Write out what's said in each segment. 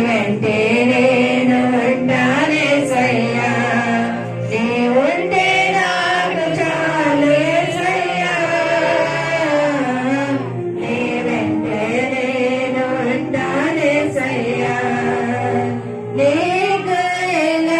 వెంటే నేను ఉంటానేసయ్యా, నీ ఉంటే నాకు చాలేసయ్యా, నీ వెంటే నేను ఉంటానేసయ్యా, నీకు ఎలలో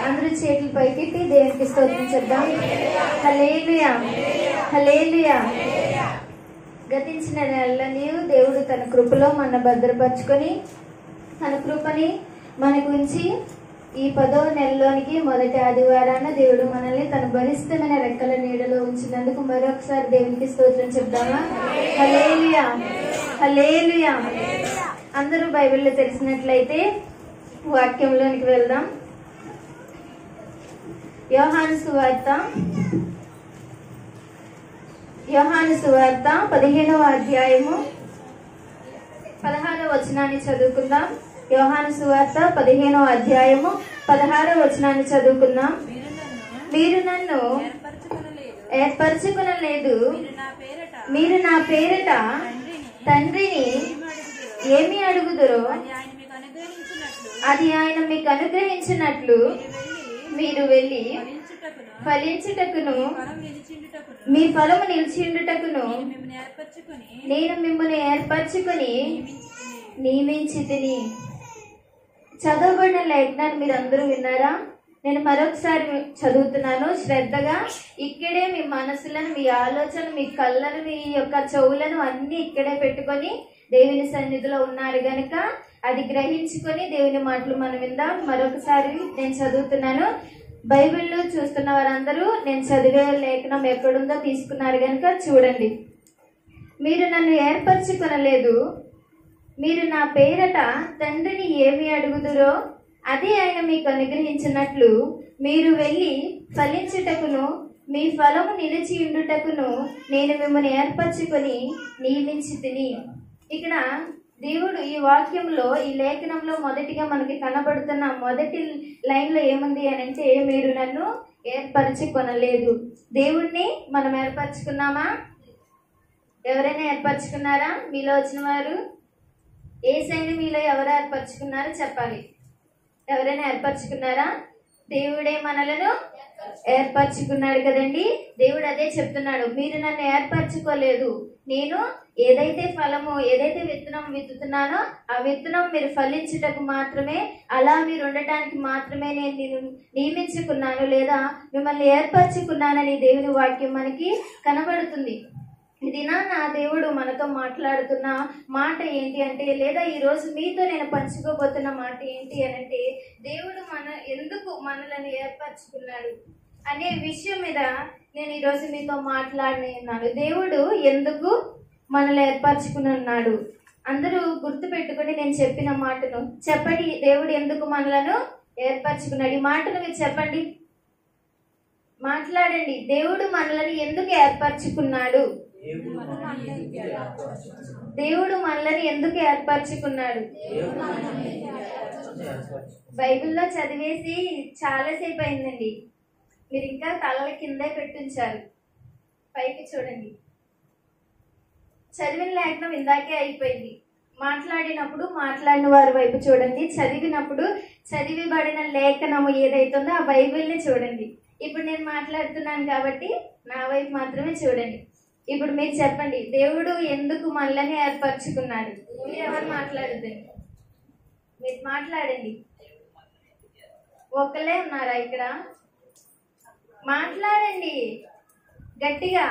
అందరూ చేతులు పైకెత్తి దేవునికి స్తోత్రం చెప్దాం. హల్లెలూయా, హల్లెలూయా. గతించిన నెలలని దేవుడు తన కృపలో మన భద్రపరుచుకొని తన కృపని మనకు ఉంచి ఈ 10వ నెలలోనికి మొదటి ఆదివారాన దేవుడు మనల్ని తన బలిష్టమైన రెక్కల నీడలో ఉంచినందుకు మరొకసారి దేవునికి స్తోత్రం చెప్దామా? హల్లెలూయా, హల్లెలూయా. అందరూ బైబిల్లో తెలిసినట్లయితే వాక్యంలోనికి వెళ్దాం. యోహాను సువార్త 15వ అధ్యాయము 16వ వచనాన్ని చదువుకుందాం. యోహాను సువార్త 15వ అధ్యాయము 16వ వచనాన్ని చదువుకుందాం. మీరు నన్ను ఏర్పరచుకొనలేదు, మీరు నా పేరట తండ్రిని ఏమి అడుగుదురో అది ఆయన మీకు అనుగ్రహించినట్లు మీరు వెళ్ళి ఫలించుటకును మీ ఫలము నిలిచిండుటకును నేను మిమ్మల్ని ఏర్పరచుకొని నియమించితిని. చదవబడిన లేఖనాన్ని మీరు అందరూ విన్నారా? నేను మరొకసారి చదువుతున్నాను శ్రద్ధగా. ఇక్కడే మీ మనసులను, మీ ఆలోచన, మీ కళ్ళను, మీ యొక్క చెవులను అన్ని ఇక్కడే పెట్టుకొని దేవుని సన్నిధిలో ఉన్నారు గనుక అది గ్రహించుకొని దేవుని మాటలు మనం విందాం. మరొకసారి నేను చదువుతున్నాను. బైబిల్లో చూస్తున్న వారందరూ నేను చదివే లేఖనం ఎక్కడుందో తీసుకున్నారు గనుక చూడండి. మీరు నన్ను ఏర్పరచుకొనలేదు, మీరు నా పేరట తండ్రిని ఏమి అడుగుదురో అదే ఆయన మీకు అనుగ్రహించినట్లు మీరు వెళ్ళి ఫలించుటకును మీ ఫలము నిలిచి ఉండుటకును నేను మిమ్మల్ని ఏర్పరచుకొని నియమించితిని. ఇక్కడ దేవుడు ఈ వాక్యంలో, ఈ లేఖనంలో మొదటిగా మనకి కనబడుతున్న మొదటి లైన్ లో ఏముంది అని అంటే, మీరు నన్ను ఏర్పరచుకొనలేదు. దేవుణ్ణి మనం ఏర్పరచుకున్నామా? ఎవరైనా ఏర్పరచుకున్నారా? మీలో వచ్చిన వారు యేసయ్యని మీలో ఎవరు ఏర్పరచుకున్నారో చెప్పాలి. ఎవరైనా ఏర్పరచుకున్నారా? దేవుడే మనలను ఏర్పరచుకున్నాడు కదండి. దేవుడు అదే చెప్తున్నాడు, మీరు నన్ను ఏర్పరచుకోలేదు. నేను ఏదైతే ఫలము, ఏదైతే విత్తనం విత్తుతున్నానో ఆ విత్తనం మీరు ఫలించుటకు మాత్రమే, అలా మీరు ఉండటానికి మాత్రమే నేను నియమించుకున్నాను లేదా మిమ్మల్ని ఏర్పరచుకున్నానని దేవుని వాక్యం మనకి కనబడుతుంది. ఇది నా దేవుడు మనతో మాట్లాడుతున్న మాట ఏంటి అంటే, లేదా ఈరోజు మీతో నేను పంచుకోబోతున్న మాట ఏంటి అని అంటే, దేవుడు ఎందుకు మనలను ఏర్పరచుకున్నాడు అనే విషయం మీద నేను ఈరోజు మీతో మాట్లాడనున్నాను. దేవుడు ఎందుకు మనల్ని ఏర్పరచుకుని ఉన్నాడు? అందరూ గుర్తు పెట్టుకుని నేను చెప్పిన మాటను చెప్పండి. దేవుడు ఎందుకు మనలను ఏర్పరచుకున్నాడు? ఈ మాటను మీరు చెప్పండి, మాట్లాడండి. దేవుడు మనల్ని ఎందుకు ఏర్పరచుకున్నాడు? దేవుడు మనల్ని ఎందుకు ఏర్పరచుకున్నాడు? బైబిల్లో చదివేసి చాలాసేపు అయిందండి. మీరు ఇంకా తలల కింద పెట్టించారు. పైకి చూడండి. చదివిన లేఖనం ఇందాకే అయిపోయింది. మాట్లాడినప్పుడు మాట్లాడిన వారి వైపు చూడండి, చదివినప్పుడు చదివిబడిన లేఖనము ఏదైతుందో ఆ బైబిల్ని చూడండి. ఇప్పుడు నేను మాట్లాడుతున్నాను కాబట్టి నా వైపు మాత్రమే చూడండి. ఇప్పుడు మీరు చెప్పండి, దేవుడు ఎందుకు మనల్ని ఏర్పరచుకున్నాడు? మీరు ఎవరు మాట్లాడుతుంది? మీరు మాట్లాడండి. ఒకళ్ళే ఉన్నారా ఇక్కడ? మాట్లాడండి గట్టిగా.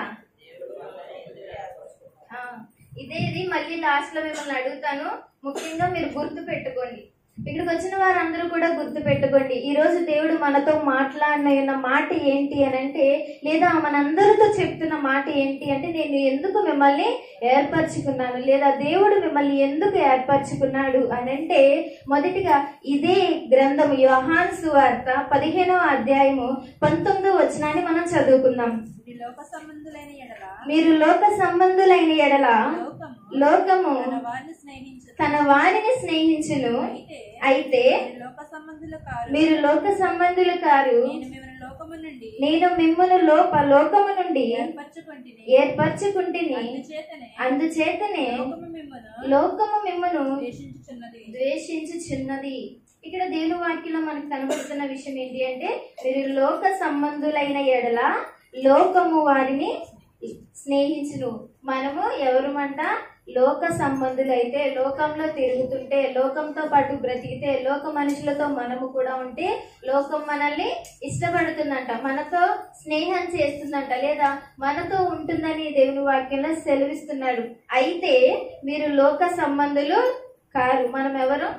ఇది మళ్ళీ లాస్ట్ లో మిమ్మల్ని అడుగుతాను. ముఖ్యంగా మీరు గుర్తు పెట్టుకోండి. ఇక్కడికి వచ్చిన వారందరూ కూడా గుర్తు పెట్టుకోండి. ఈ రోజు దేవుడు మనతో మాట్లాడిన మాట ఏంటి అని అంటే, లేదా మనందరితో చెప్తున్న మాట ఏంటి అంటే, నేను ఎందుకు మిమ్మల్ని ఏర్పరచుకున్నాను, లేదా దేవుడు మిమ్మల్ని ఎందుకు ఏర్పరచుకున్నాడు అని అంటే, మొదటిగా ఇదే గ్రంథము యోహాను సువార్త 15వ అధ్యాయము 19వ వచనాన్ని మనం చదువుకుందాం. మీరు లోక సంబంధులైన ఎడల లోకము తన వారిని స్నేహించును, అయితే మీరు లోక సంబంధులు కారు, నేను మిమ్మల్ని లోకము నుండి ఏర్పరచుకుంటుని, అందుచేతనే లోకము మిమ్మను ద్వేషించుచున్నది. ఇక్కడ దేవుని వాక్యంలో మనకు కనబడుతున్న విషయం ఏంటి అంటే, మీరు లోక సంబంధులైన ఎడల లోకము వారిని స్నేహించును. మనము ఎవరుమంట? లోక సంబంధులైతే, లోకంలో తిరుగుతుంటే, లోకంతో పాటు బ్రతికితే, లోక మనుషులతో మనము కూడా ఉంటే లోకం మనల్ని ఇష్టపడుతుందంట, మనతో స్నేహం చేస్తుందంట, లేదా మనతో ఉంటుందని దేవుని వాక్యంలో సెలవిస్తున్నాడు. అయితే మీరు లోక సంబంధులు కారు. మనం ఎవరు?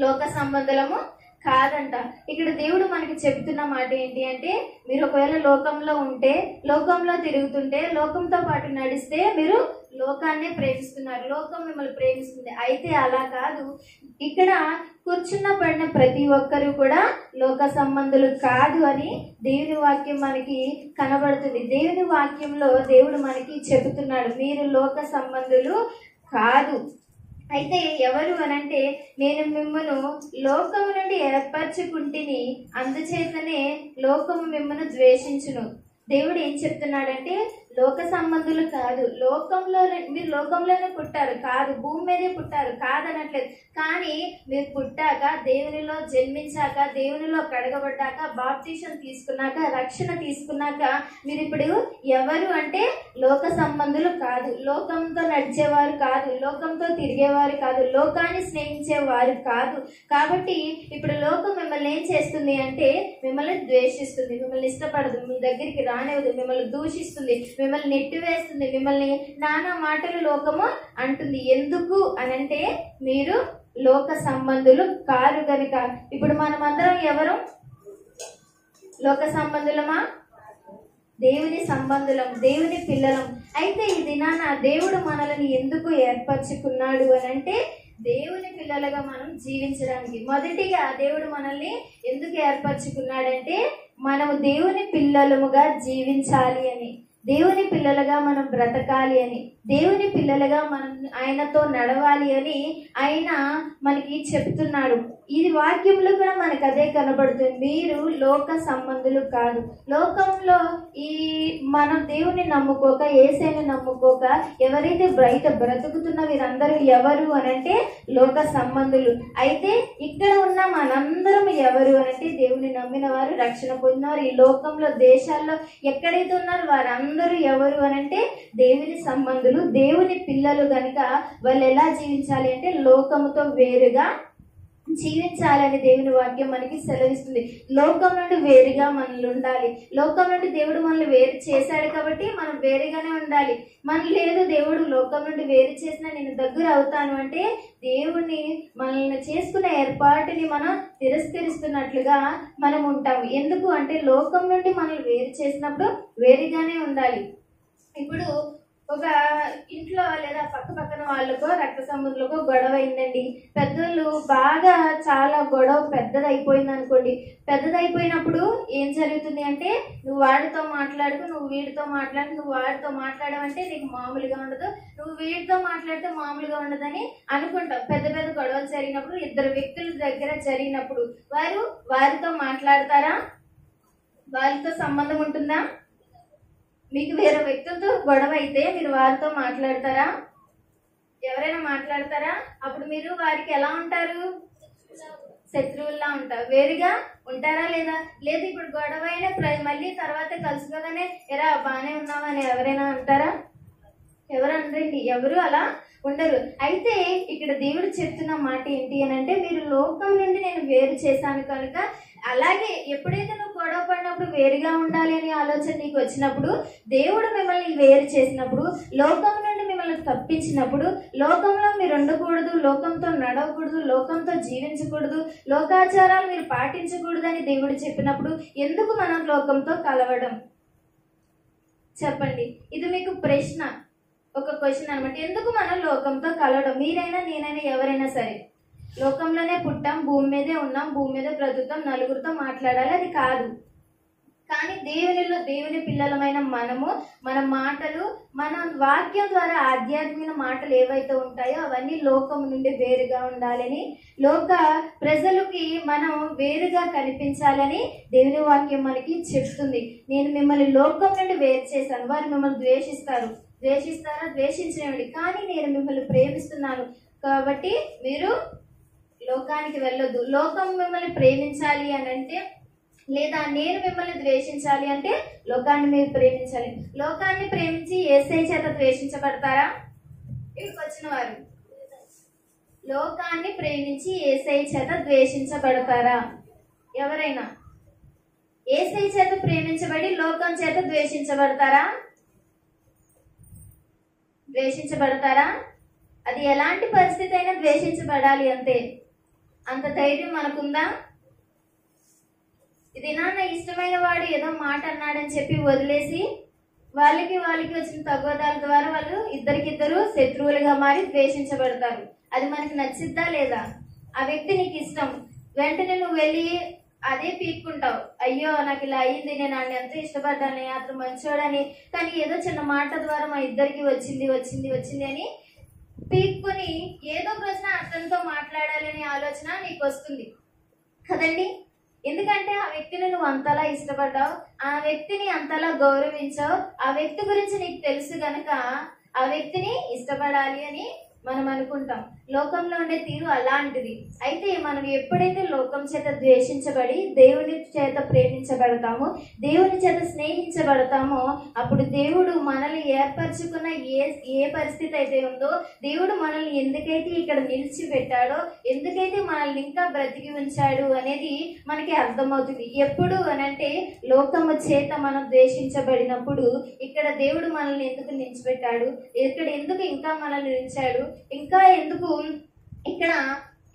లోక సంబంధులము కాదంట. ఇక్కడ దేవుడు మనకి చెప్తున్న మాట ఏంటి అంటే, మీరు ఒకవేళ లోకంలో ఉంటే, లోకంలో తిరుగుతుంటే, లోకంతో పాటు నడిస్తే మీరు లోకాన్నే ప్రేమిస్తున్నారు, లోకం మిమ్మల్ని ప్రేమిస్తుంది. అయితే అలా కాదు. ఇక్కడ కూర్చున్న పడిన ప్రతి ఒక్కరు కూడా లోక సంబంధులు కాదు అని దేవుని వాక్యం మనకి కనబడుతుంది. దేవుని వాక్యంలో దేవుడు మనకి చెబుతున్నాడు, మీరు లోక సంబంధులు కాదు. అయితే ఎవరు అనంటే, నేను మిమ్మను లోకము నుండి ఏర్పరచుకుంటుని, అందుచేతనే లోకము మిమ్మను ద్వేషించును. దేవుడు ఏం చెప్తున్నాడంటే, లోక సంబంధులు కాదు, లోకంలో మీరు లోకంలోనే పుట్టారు కాదు, భూమి మీదే పుట్టారు కాదనట్లేదు. కానీ మీరు పుట్టాక, దేవునిలో జన్మించాక, దేవునిలో కడగబడ్డాక, బాప్టిజం తీసుకున్నాక, రక్షణ తీసుకున్నాక మీరు ఇప్పుడు ఎవరు అంటే లోక సంబంధులు కాదు, లోకంతో నడిచేవారు కాదు, లోకంతో తిరిగేవారు కాదు, లోకాన్ని స్నేహించేవారు కాదు. కాబట్టి ఇప్పుడు లోకం మిమ్మల్ని ఏం చేస్తుంది అంటే, మిమ్మల్ని ద్వేషిస్తుంది, మిమ్మల్ని ఇష్టపడదు, మీ దగ్గరికి రానివ్వదు, మిమ్మల్ని దూషిస్తుంది, మిమ్మల్ని నెట్టివేస్తుంది, మిమ్మల్ని నానా మాటలు లోకము అంటుంది. ఎందుకు అనంటే, మీరు లోక సంబంధులు కారు గనుక. ఇప్పుడు మనం అందరం ఎవరు? లోక సంబంధులమా? దేవుని సంబంధులం, దేవుని పిల్లలం. అయితే ఈ దినాన దేవుడు మనల్ని ఎందుకు ఏర్పరచుకున్నాడు అనంటే, దేవుని పిల్లలుగా మనం జీవించడానికి. మొదటిగా దేవుడు మనల్ని ఎందుకు ఏర్పరచుకున్నాడంటే, మనము దేవుని పిల్లలముగా జీవించాలి అని, దేవుని పిల్లలుగా మనం బ్రతకాలి అని, దేవుని పిల్లలుగా మనం ఆయనతో నడవాలి అని ఆయన మనకి చెప్తున్నాడు. ఇది వాక్యంలో కూడా మనకు అదే కనబడుతుంది. మీరు లోక సంబంధులు కాదు. లోకంలో ఈ మనం దేవుని నమ్ముకోక, యేసుని నమ్ముకోక ఎవరైతే బయట బ్రతుకుతున్న వీరందరూ ఎవరు అనంటే లోక సంబంధులు. అయితే ఇక్కడ ఉన్న మనందరం ఎవరు అనంటే, దేవుని నమ్మిన వారు, రక్షణ పొందినవారు, ఈ లోకంలో దేశాల్లో ఎక్కడైతే ఉన్నారు వారందరూ ఎవరు అనంటే దేవుని సంబంధులు, దేవుని పిల్లలు. గనుక వాళ్ళు ఎలా జీవించాలి అంటే, లోకముతో వేరుగా జీవించాలని దేవుని వాక్యం మనకి సెలవిస్తుంది. లోకం నుండి వేరుగా మనల్ని ఉండాలి. లోకం నుండి దేవుడు మనల్ని వేరు చేశాడు కాబట్టి మనం వేరుగానే ఉండాలి. మనం లేదు, దేవుడు లోకం నుండి వేరు చేసినా నేను దగ్గర అవుతాను అంటే, దేవుణ్ణి మనల్ని చేసుకున్న ఏర్పాటుని మనం తిరస్కరిస్తున్నట్లుగా మనం ఉంటాము. ఎందుకు అంటే, లోకం నుండి మనల్ని వేరు చేసినప్పుడు వేరుగానే ఉండాలి. ఇప్పుడు ఒక ఇంట్లో లేదా పక్క పక్కన వాళ్ళకో రక్త సంబంధులకో గొడవ అయిందండి. పెద్దలు బాగా చాలా గొడవ పెద్దదైపోయింది అనుకోండి. పెద్దదైపోయినప్పుడు ఏం జరుగుతుంది అంటే, నువ్వు వాడితో మాట్లాడుకు, నువ్వు వీడితో మాట్లాడు, నువ్వు వాడితో మాట్లాడమంటే నీకు మామూలుగా ఉండదు, నువ్వు వీడితో మాట్లాడితే మామూలుగా ఉండదని అనుకుంటావు. పెద్ద పెద్ద గొడవలు జరిగినప్పుడు, ఇద్దరు వ్యక్తుల దగ్గర జరిగినప్పుడు వారితో మాట్లాడతారా? వారితో సంబంధం ఉంటుందా? మీకు వేరే వ్యక్తులతో గొడవ అయితే మీరు వారితో మాట్లాడతారా? ఎవరైనా మాట్లాడతారా? అప్పుడు మీరు వారికి ఎలా ఉంటారు? శత్రువుల్లా ఉంటారు. వేరుగా ఉంటారా లేదా? లేదు. ఇప్పుడు గొడవ అయినా మళ్ళీ తర్వాత కలుసుకోగానే ఎరా బానే ఉన్నావా అని ఎవరైనా అంటారా? ఎవరు అనరండి. ఎవరు అలా ఉండరు. అయితే ఇక్కడ దేవుడు చెప్తున్న మాట ఏంటి అని అంటే, మీరు లోకం నుండి నేను వేరు చేశాను కనుక, అలాగే ఎప్పుడైతే నువ్వు గొడవ పడినప్పుడు వేరుగా ఉండాలి అనే ఆలోచన నీకు వచ్చినప్పుడు, దేవుడు మిమ్మల్ని వేరు చేసినప్పుడు, లోకం నుండి మిమ్మల్ని తప్పించినప్పుడు, లోకంలో మీరు ఉండకూడదు, లోకంతో నడవకూడదు, లోకంతో జీవించకూడదు, లోకాచారాలు మీరు పాటించకూడదు అని దేవుడు చెప్పినప్పుడు ఎందుకు మనం లోకంతో కలవడం? చెప్పండి. ఇది మీకు ప్రశ్న, ఒక క్వశ్చన్ అనమాట. ఎందుకు మనం లోకంతో కలవడం? మీరైనా నేనైనా ఎవరైనా సరే లోకంలోనే పుట్టాం, భూమి మీదే ఉన్నాం, భూమి మీద బ్రతుకుతాం, నలుగురితో మాట్లాడాలి, అది కాదు. కానీ దేవుని పిల్లలమైన మనము, మన మాటలు, మన వాక్యం ద్వారా ఆధ్యాత్మిక మాటలు ఏవైతే ఉంటాయో అవన్నీ లోకం నుండి వేరుగా ఉండాలని, లోక ప్రజలకి మనం వేరుగా కనిపించాలని దేవుని వాక్యం మనకి చెప్తుంది. నేను మిమ్మల్ని లోకం నుండి వేరు చేశాను. వారు మిమ్మల్ని ద్వేషిస్తారా? ద్వేషించనివ్వండి, కానీ నేను మిమ్మల్ని ప్రేమిస్తున్నాను కాబట్టి మీరు లోకానికి వెళ్ళొద్దు. లోకం మిమ్మల్ని ప్రేమించాలి అని అంటే, లేదా నేను మిమ్మల్ని ద్వేషించాలి అంటే లోకాన్ని మీరు ప్రేమించాలి. లోకాన్ని ప్రేమించి యేసయ్య చేత ద్వేషించబడతారా? ఇక్కడికి వచ్చిన వారు లోకాన్ని ప్రేమించి యేసయ్య చేత ద్వేషించబడతారా? ఎవరైనా యేసయ్య చేత ప్రేమించబడి లోకం చేత ద్వేషించబడతారా? అది ఎలాంటి పరిస్థితి అయినా ద్వేషించబడాలి అంతే. అంత ధైర్యం మనకుందా? ఇది నాన్న ఇష్టమైన వాడు ఏదో మాట అన్నాడని చెప్పి వదిలేసి వాళ్ళకి వచ్చిన తగ్గోదాల ద్వారా వాళ్ళు ఇద్దరికిద్దరు శత్రువులుగా మారి ద్వేషించబడతారు. అది మనకి నచ్చిద్దా లేదా? ఆ వ్యక్తి నీకు ఇష్టం, వెంటనే నువ్వు వెళ్ళి అదే పీక్కుంటావు. అయ్యో నాకు ఇలా అయ్యింది, నేను ఆయన ఎంతో ఇష్టపడ్డాను, అతను మంచోడని, కానీ ఏదో చిన్న మాట ద్వారా మా ఇద్దరికి వచ్చింది అని పీక్కుని ఏదో ప్రశ్న అతనితో మాట్లాడాలనే ఆలోచన నీకు వస్తుంది కదండి. ఎందుకంటే ఆ వ్యక్తిని నువ్వు అంతలా ఇష్టపడ్డావు, ఆ వ్యక్తిని అంతలా గౌరవించావు, ఆ వ్యక్తి గురించి నీకు తెలుసు గనక ఆ వ్యక్తిని ఇష్టపడాలి అని మనం అనుకుంటాం. లోకంలో ఉండే తీరు అలాంటిది. అయితే మనం ఎప్పుడైతే లోకం చేత ద్వేషించబడి దేవుని చేత ప్రేమించబడతామో, దేవుని చేత స్నేహించబడతామో, అప్పుడు దేవుడు మనల్ని ఏర్పరచుకున్న ఏ పరిస్థితి అయితే ఉందో, దేవుడు మనల్ని ఎందుకైతే ఇక్కడ నిలిచిపెట్టాడో, ఎందుకైతే మనల్ని ఇంకా బ్రతికి ఉంచాడు అనేది మనకి అర్థమవుతుంది. ఎప్పుడు అనంటే లోకము చేత మనం ద్వేషించబడినప్పుడు ఇక్కడ దేవుడు మనల్ని ఎందుకు నిలిచిపెట్టాడు, ఇక్కడ ఎందుకు ఇంకా మనల్ని నిలిచాడు, ఇంకా ఎందుకు ఇక్కడ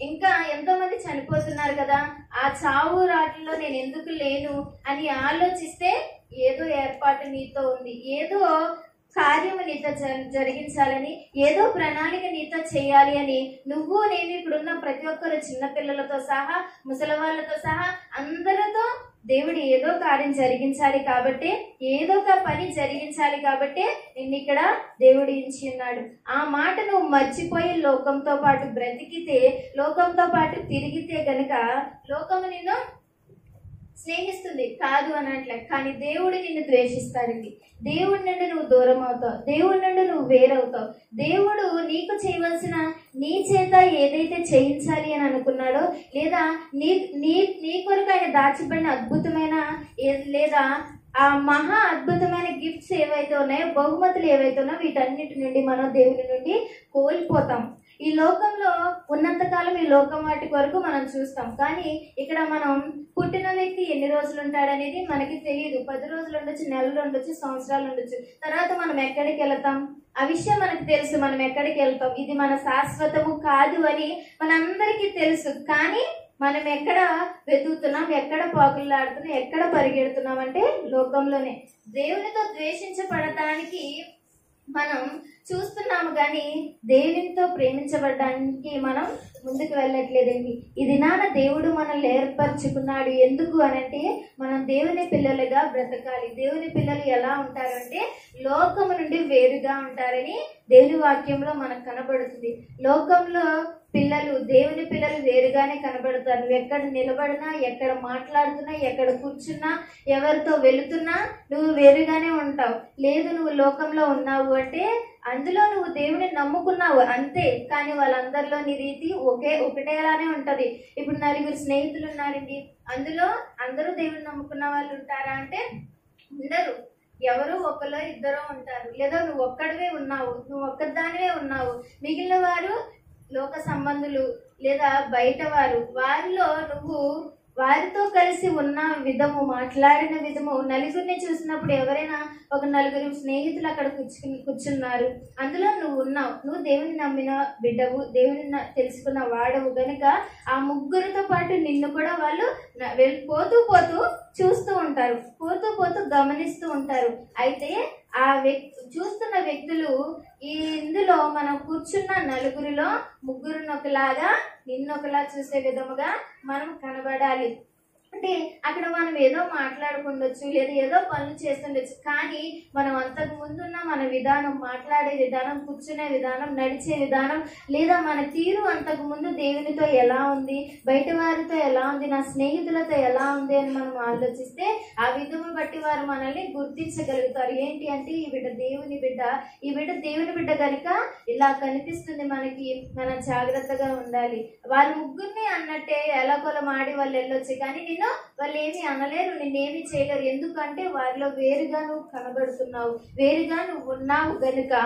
ఇంకా ఎంతో మంది చనిపోతున్నారు కదా, ఆ చావు రాట్లలో నేను ఎందుకు లేను అని ఆలోచిస్తే ఏదో ఏర్పాటు నీతో ఉంది, ఏదో కార్యము నీతో జరిగించాలని, ఏదో ప్రణాళిక నీతో చేయాలి అని నువ్వు నేను ఇప్పుడున్న ప్రతి ఒక్కరు చిన్నపిల్లలతో సహా ముసలివాళ్ళతో సహా అందరితో దేవుడు ఏదో కార్యం జరిగించాలి కాబట్టి, ఏదో ఒక పని జరిగించాలి కాబట్టి నిన్ను ఇక్కడ దేవుడు ఇచ్చి ఉన్నాడు. ఆ మాట నువ్వు మర్చిపోయి లోకంతో పాటు బ్రతికితే, లోకంతో పాటు తిరిగితే గనుక లోకము నిన్ను స్నేహిస్తుంది కాదు అనట్లే. కానీ దేవుడు నిన్ను ద్వేషిస్తాడండి. దేవుడి నుండి నువ్వు దూరం అవుతావు, దేవుడి నుండి నువ్వు వేరవుతావు. దేవుడు నీకు చేయవలసిన, నీ చేత ఏదైతే చేయించాలి అని అనుకున్నాడో, లేదా నీ కొరకు ఆయన దాచిపడిన అద్భుతమైన లేదా ఆ మహా అద్భుతమైన గిఫ్ట్స్ ఏవైతే ఉన్నాయో, బహుమతులు ఏవైతే ఉన్నాయో, వీటన్నిటి నుండి మనం దేవుని నుండి కోల్పోతాం. ఈ లోకంలో ఉన్నంతకాలం ఈ లోకం వాటి కొరకు మనం చూస్తాం, కానీ ఇక్కడ మనం పుట్టిన వ్యక్తి ఎన్ని రోజులు ఉంటాడనేది మనకి తెలియదు. 10 రోజులు ఉండొచ్చు, నెలలు ఉండొచ్చు, సంవత్సరాలు ఉండొచ్చు. తర్వాత మనం ఎక్కడికి వెళ్తాం ఆ విషయం మనకు తెలుసు. మనం ఎక్కడికి వెళ్తాం, ఇది మన శాశ్వతము కాదు అని మనందరికీ తెలుసు. కానీ మనం ఎక్కడ వెతుకుతున్నాం, ఎక్కడ పాకులాడుతున్నాం, ఎక్కడ పరిగెడుతున్నాం అంటే లోకంలోనే. దేవునితో ద్వేషించబడటానికి మనం చూస్తున్నాము, కానీ దేవునితో ప్రేమించబడడానికి మనం ముందుకు వెళ్ళట్లేదండి. ఇది నాన్న దేవుడు మనల్ని ఏర్పరచుకున్నాడు ఎందుకు అనంటే, మనం దేవుని పిల్లలుగా బ్రతకాలి. దేవుని పిల్లలు ఎలా ఉంటారంటే లోకము నుండి వేరుగా ఉంటారని దేవుని వాక్యంలో మనకు కనబడుతుంది. లోకంలో పిల్లలు, దేవుని పిల్లలు వేరుగానే కనబడతారు. నువ్వు ఎక్కడ నిలబడినా, ఎక్కడ మాట్లాడుతున్నా, ఎక్కడ కూర్చున్నా, ఎవరితో వెళుతున్నా నువ్వు వేరుగానే ఉంటావు. లేదు నువ్వు లోకంలో ఉన్నావు అంటే అందులో నువ్వు దేవుని నమ్ముకున్నావు అంతే, కానీ వాళ్ళందరిలో నీ రీతి ఒకటేలానే ఉంటది. ఇప్పుడు 4 స్నేహితులు ఉన్నారండి, అందులో అందరూ దేవుని నమ్ముకున్న వాళ్ళు ఉంటారా అంటే ఉండరు. ఎవరు ఒకరో ఇద్దరో ఉంటారు. లేదా నువ్వు ఒక్కడివే ఉన్నావు, నువ్వు ఒక్కదానివే ఉన్నావు. మిగిలిన వారు లోక సంబంధులు లేదా బయట వారు. వారిలో నువ్వు వారితో కలిసి ఉన్న విధము, మాట్లాడిన విధము, నలుగురిని చూసినప్పుడు ఎవరైనా ఒక 4 స్నేహితులు అక్కడ కూర్చున్నారు, అందులో నువ్వు ఉన్నావు. నువ్వు దేవుని నమ్మిన బిడ్డవు, దేవుని తెలుసుకున్న వాడవు గనుక ఆ ముగ్గురితో పాటు నిన్ను కూడా వాళ్ళు పోతూ పోతూ చూస్తూ ఉంటారు, పోతూ పోతూ గమనిస్తూ ఉంటారు. అయితే ఆ చూస్తున్న వ్యక్తులు ఇందులో మనం కూర్చున్న 4 ముగ్గురుని ఒకలాగా నిన్నొకలా చూసే విధముగా మనం కనబడాలి. అంటే అక్కడ మనం ఏదో మాట్లాడుకుండొచ్చు, లేదా ఏదో పనులు చేస్తుండొచ్చు, కానీ మనం అంతకు ముందున్న మన విధానం, మాట్లాడే విధానం, కూర్చునే విధానం, నడిచే విధానం, లేదా మన తీరు అంతకు ముందు దేవునితో ఎలా ఉంది, బయట వారితో ఎలా ఉంది, నా స్నేహితులతో ఎలా ఉంది అని మనం ఆలోచిస్తే ఆ విధము బట్టి వారు మనల్ని గుర్తించగలుగుతారు. ఏంటి అంటే ఈ బిడ్డ దేవుని బిడ్డ, ఈ బిడ్డ దేవుని బిడ్డ కనుక ఇలా కనిపిస్తుంది మనకి, మనం జాగ్రత్తగా ఉండాలి. వాళ్ళ ముగ్గురిని అన్నట్టే ఎలాగోలా మాడి వాళ్ళు వెళ్ళొచ్చు, కానీ వాళ్ళు ఏమి అనలేరు, నిన్నేమి చేయలేరు. ఎందుకంటే వారిలో వేరుగా నువ్వు కనబడుతున్నావు, వేరుగా నువ్వు ఉన్నావు గనుక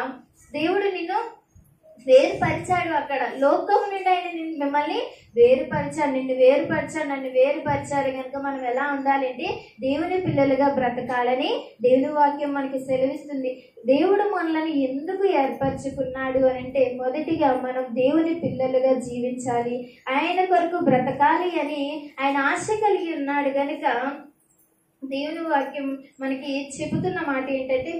దేవుడు నిన్ను వేరుపరిచాడు. అక్కడ లోకం నుండి ఆయన మిమ్మల్ని వేరుపరిచాడు, నిన్ను వేరుపరిచాడు, నన్ను వేరుపరిచాడు. కనుక మనం ఎలా ఉండాలంటే దేవుని పిల్లలుగా బ్రతకాలని దేవుని వాక్యం మనకి సెలవిస్తుంది. దేవుడు మనల్ని ఎందుకు ఏర్పరచుకున్నాడు అని అంటే మొదటిగా మనం దేవుని పిల్లలుగా జీవించాలి, ఆయన కొరకు బ్రతకాలి అని ఆయన ఆశ కలిగి ఉన్నాడు. కనుక దేవుని వాక్యం మనకి చెబుతున్న మాట ఏంటంటే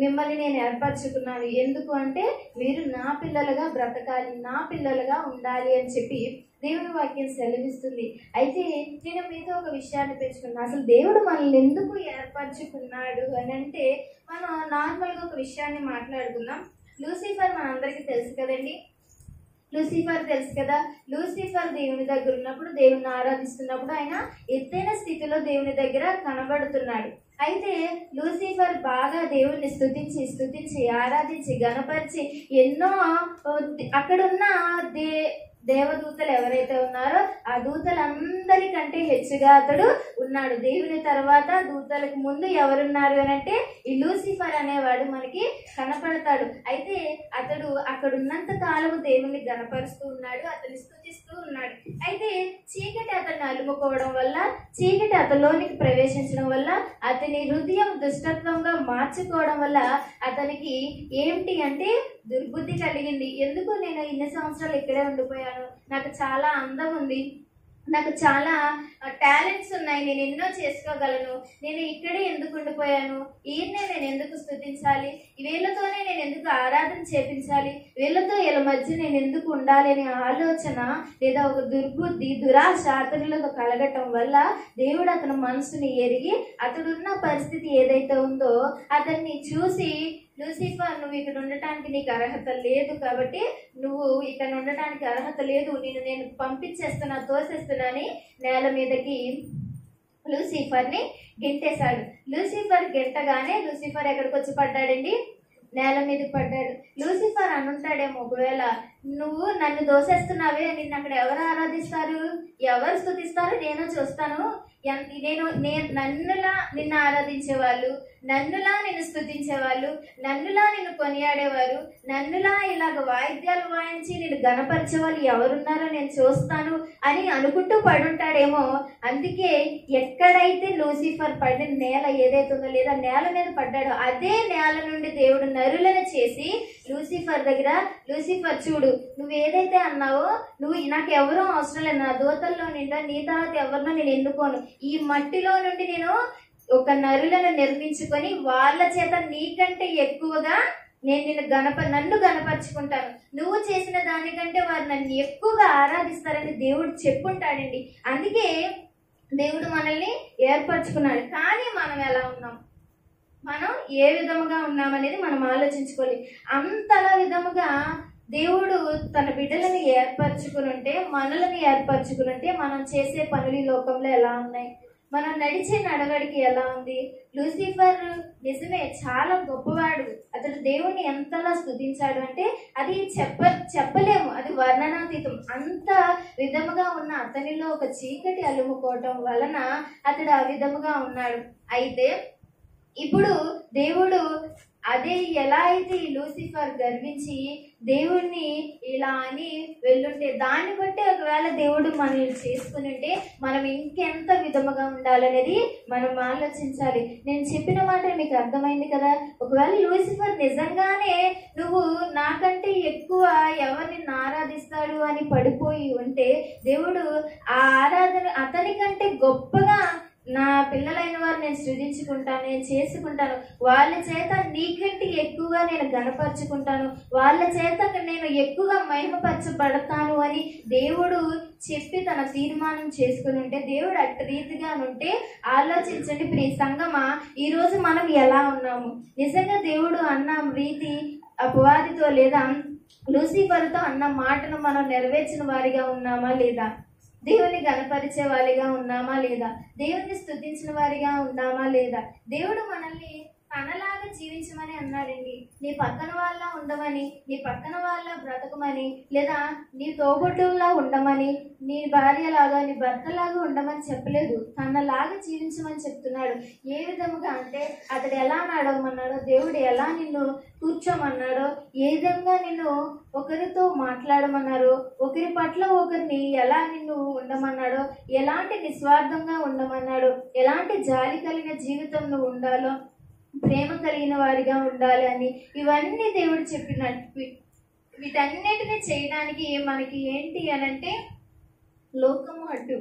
మిమ్మల్ని నేను ఏర్పరచుకున్నాను, ఎందుకు అంటే మీరు నా పిల్లలుగా బ్రతకాలి, నా పిల్లలుగా ఉండాలి అని చెప్పి దేవుని వాక్యం సెలవిస్తుంది. అయితే నేను మీతో ఒక విషయాన్ని పెంచుకున్నాను, అసలు దేవుడు మనల్ని ఎందుకు ఏర్పరచుకున్నాడు అని అంటే మనం నార్మల్గా ఒక విషయాన్ని మాట్లాడుకుందాం. లూసిఫర్ మనందరికీ తెలుసు కదండి, లూసిఫర్ తెలుసు కదా. లూసిఫర్ దేవుని దగ్గర ఉన్నప్పుడు, దేవుని ఆరాధిస్తున్నప్పుడు ఆయన ఎత్తైన స్థితిలో దేవుని దగ్గర కనబడుతున్నాడు. అయితే లూసిఫర్ బాగా దేవుణ్ణి స్తుతించి ఆరాధించి గణపరిచి ఎన్నో అక్కడున్న దేవదూతలు ఎవరైతే ఉన్నారో ఆ దూతలందరికంటే హెచ్చుగా అతడు ఉన్నాడు. దేవుని తర్వాత దూతలకు ముందు ఎవరున్నారు అని అంటే ఈ లూసిఫర్ అనేవాడు మనకి కనపడతాడు. అయితే అతడు అక్కడ ఉన్నంత కాలము దేవుని గణపరుస్తూ ఉన్నాడు, అతన్ని స్తుతిస్తూ ఉన్నాడు. అయితే చీకటి అతన్ని అలుముకోవడం వల్ల, చీకటి అతనిలోనికి ప్రవేశించడం వల్ల, అతని హృదయం దుష్టత్వంగా మార్చుకోవడం వల్ల అతనికి ఏమిటి అంటే దుర్బుద్ధి కలిగింది. ఎందుకు నేను ఇన్ని సంవత్సరాలు ఇక్కడే ఉండిపోయాను, నాకు చాలా అందం ఉంది, నాకు చాలా టాలెంట్స్ ఉన్నాయి, నేను ఎన్నో చేసుకోగలను, నేను ఇక్కడే ఎందుకు ఉండిపోయాను, ఈయన్నే నేను ఎందుకు స్తుతించాలి, వీళ్ళతోనే నేను ఎందుకు ఆరాధన చేపించాలి, వీళ్ళతో వీళ్ళ మధ్య నేను ఎందుకు ఉండాలి అనే ఆలోచన లేదా ఒక దుర్బుద్ధి, దురాశ అతనిలో కలగటం వల్ల దేవుడు అతని మనసుని ఎరిగి అతడున్న పరిస్థితి ఏదైతే ఉందో అతన్ని చూసి, లూసిఫర్ నువ్వు ఇక్కడ ఉండటానికి నీకు అర్హత లేదు, కాబట్టి నువ్వు ఇక్కడ ఉండటానికి అర్హత లేదు, నేను పంపించేస్తున్నా, తోసేస్తున్నా అని నేల మీదకి లూసిఫర్ని గెంటేశాడు. లూసిఫర్ గెంటగానే లూసిఫర్ ఎక్కడికి వచ్చి పడ్డాడండి, నేల మీద పడ్డాడు. లూసిఫర్ అనుంటాడేమో, ఒకవేళ నువ్వు నన్ను దోసేస్తున్నావే, నిన్ను అక్కడ ఎవరు ఆరాధిస్తారు, ఎవరు స్తుతిస్తారు, నేను చూస్తాను, నన్నులా నిన్ను ఆరాధించేవాళ్ళు, నన్నులా నిన్ను స్తుతించేవాళ్ళు, నన్నులా నిన్ను కొనియాడేవారు, నన్నులా ఇలాగ వాయిద్యాలు వాయించి నిన్ను గణపరిచేవాళ్ళు ఎవరున్నారో నేను చూస్తాను అని అనుకుంటూ పడుంటాడేమో. అందుకే ఎక్కడైతే లూసిఫర్ పడిన నేల ఏదైతే ఉందో లేదా నేల మీద పడ్డాడో అదే నేల నుండి దేవుడు నరులను చేసి లూసిఫర్ దగ్గర, లూసిఫర్ చూడు, నువ్వు ఏదైతే అన్నావో, నువ్వు నాకు ఎవరూ అవసరం లేదు, నా దూతల్లో నిండా నీ తర్వాత ఎవరినో నేను ఎన్నుకోను, ఈ మట్టిలో నుండి నేను ఒక నరులను నిర్మించుకొని వాళ్ళ చేత నీకంటే ఎక్కువగా నేను నన్ను గణపరుచుకుంటాను, నువ్వు చేసిన దానికంటే వారు నన్ను ఎక్కువగా ఆరాధిస్తారని దేవుడు చెప్పుంటాడండి. అందుకే దేవుడు మనల్ని ఏర్పరచుకున్నాడు. కానీ మనం ఎలా ఉన్నాం, మనం ఏ విధముగా ఉన్నామనేది మనం ఆలోచించుకోవాలి. అంతలా విధముగా దేవుడు తన బిడ్డలను ఏర్పరచుకుని ఉంటే, మనల్ని ఏర్పరచుకుని ఉంటే, మనం చేసే పనులు ఈ లోకంలో ఎలా ఉన్నాయి, మనం నడిచే నడవడికి ఎలా ఉంది. లూసిఫర్ నిజమే చాలా గొప్పవాడు, అతడు దేవుణ్ణి ఎంతలా స్తుతించాడు అంటే అది చెప్పలేము, అది వర్ణనాతీతం. అంత విధముగా ఉన్న అతనిలో ఒక చీకటి అలుముకోవటం వలన అతడు ఆ విధముగా ఉన్నాడు. అయితే ఇప్పుడు దేవుడు అదే ఎలా అయితే ఈ లూసిఫర్ గర్వించి దేవుణ్ణి ఇలా అని వెళ్ళుంటే, దాన్ని బట్టి ఒకవేళ దేవుడు మనల్ని చేసుకుని ఉంటే మనం ఇంకెంత విధముగా ఉండాలనేది మనం ఆలోచించాలి. నేను చెప్పిన మాట మీకు అర్థమైంది కదా. ఒకవేళ లూసిఫర్ నిజంగానే నువ్వు నాకంటే ఎక్కువ ఎవరిని ఆరాధిస్తాడు అని పడిపోయి ఉంటే, దేవుడు ఆ ఆరాధన అతనికంటే గొప్పగా నా పిల్లలైన వారు నేను సృజించుకుంటాను, నేను చేసుకుంటాను, వాళ్ళ చేత నీకంటే ఎక్కువగా నేను గణపరుచుకుంటాను, వాళ్ళ చేత నేను ఎక్కువగా మహిమపరచబడతాను అని దేవుడు చెప్పి తన తీర్మానం చేసుకుని ఉంటే, దేవుడు అట్టి రీతిగా ఉంటే ఆలోచించండి ప్రియ సంగమా, ఈరోజు మనం ఎలా ఉన్నాము. నిజంగా దేవుడు అన్న రీతి అపవాదితో లేదా లూసిఫర్తో అన్న మాటను మనం నెరవేర్చిన వారిగా ఉన్నామా లేదా, దేవుని గణపరిచే వారిగా ఉన్నామా లేదా, దేవుని స్తుతించిన వారిగా ఉన్నామా లేదా. దేవుడు మనల్ని తనలాగా జీవించమని అన్నాడండి. నీ పక్కన వాళ్ళ ఉండమని, నీ పక్కన వాళ్ళ బ్రతకమని, లేదా నీ తోబుట్టులా ఉండమని, నీ భార్యలాగా నీ భర్తలాగా ఉండమని చెప్పలేదు, తనలాగా జీవించమని చెప్తున్నాడు. ఏ విధముగా అంటే అతడు ఎలా నడవమన్నాడో, దేవుడు ఎలా నిన్ను కూర్చోమన్నాడో, ఏ విధంగా నిన్ను ఒకరితో మాట్లాడమన్నారో, ఒకరి పట్ల ఒకరిని ఎలా నిన్ను ఉండమన్నాడో, ఎలాంటి నిస్వార్థంగా ఉండమన్నాడో, ఎలాంటి జాలి కలిగిన జీవితం నువ్వు ఉండాలో, ప్రేమ కలిగిన వారిగా ఉండాలి అని ఇవన్నీ దేవుడు చెప్పినట్టు. వీటన్నిటిని చేయడానికి మనకి ఏంటి అనంటే లోకము అడ్డు.